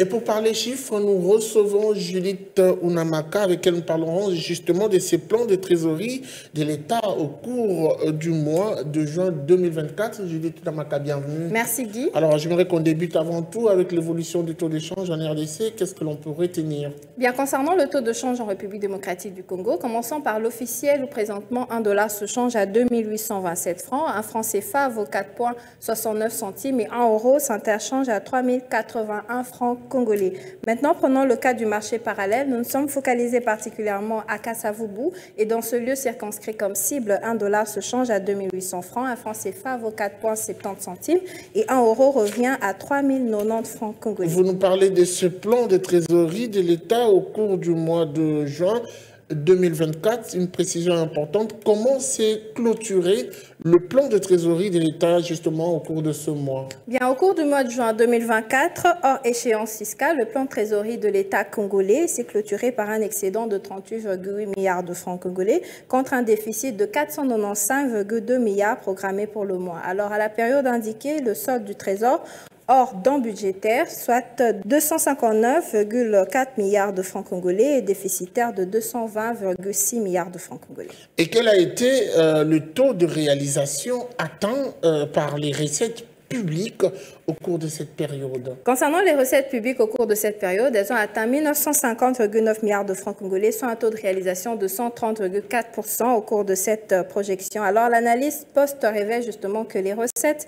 Et pour parler chiffres, nous recevons Judith Unamaka, avec qui nous parlerons justement de ces plans de trésorerie de l'État au cours du mois de juin 2024. Judith Unamaka, bienvenue. Merci Guy. Alors, j'aimerais qu'on débute avant tout avec l'évolution du taux d'échange en RDC. Qu'est-ce que l'on peut retenir? Bien, concernant le taux de change en République démocratique du Congo, commençons par l'officiel où présentement 1 dollar se change à 2827 francs, un franc CFA vaut 4,69 centimes et 1 euro s'interchange à 3081 francs congolais. Maintenant, prenons le cas du marché parallèle. Nous nous sommes focalisés particulièrement à Kassavubu et dans ce lieu circonscrit comme cible, 1 dollar se change à 2800 francs, un franc CFA vaut 4,70 centimes et 1 euro revient à 3090 francs congolais. Vous nous parlez de ce plan de trésorerie de l'État au cours du mois de juin 2024, une précision importante. Comment s'est clôturé le plan de trésorerie de l'État justement au cours de ce mois? Bien, au cours du mois de juin 2024, hors échéance fiscale, le plan de trésorerie de l'État congolais s'est clôturé par un excédent de 38,8 milliards de francs congolais contre un déficit de 495,2 milliards programmé pour le mois. Alors, à la période indiquée, le solde du Trésor hors dons budgétaires, soit 259,4 milliards de francs congolais et déficitaire de 220,6 milliards de francs congolais. Et quel a été le taux de réalisation atteint par les recettes publiques au cours de cette période? Concernant les recettes publiques au cours de cette période, elles ont atteint 1950,9 milliards de francs congolais, soit un taux de réalisation de 130,4% au cours de cette projection. Alors, l'analyse post révèle justement que les recettes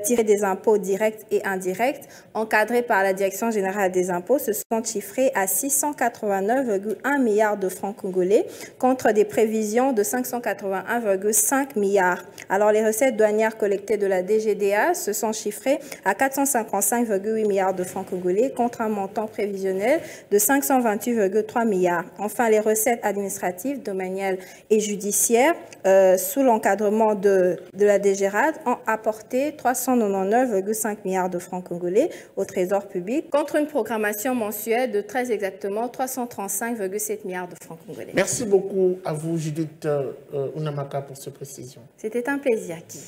tirées des impôts directs et indirects, encadrées par la Direction générale des impôts, se sont chiffrées à 689,1 milliards de francs congolais contre des prévisions de 581,5 milliards. Alors, les recettes douanières collectées de la DGDA se sont chiffrées à 455,8 milliards de francs congolais contre un montant prévisionnel de 528,3 milliards. Enfin, les recettes administratives, domaniales et judiciaires, sous l'encadrement de la DGRAD, ont apporté 399,5 milliards de francs congolais au Trésor public contre une programmation mensuelle de très exactement 335,7 milliards de francs congolais. Merci beaucoup à vous, Judith Unamaka, pour cette précision. C'était un plaisir, Guy.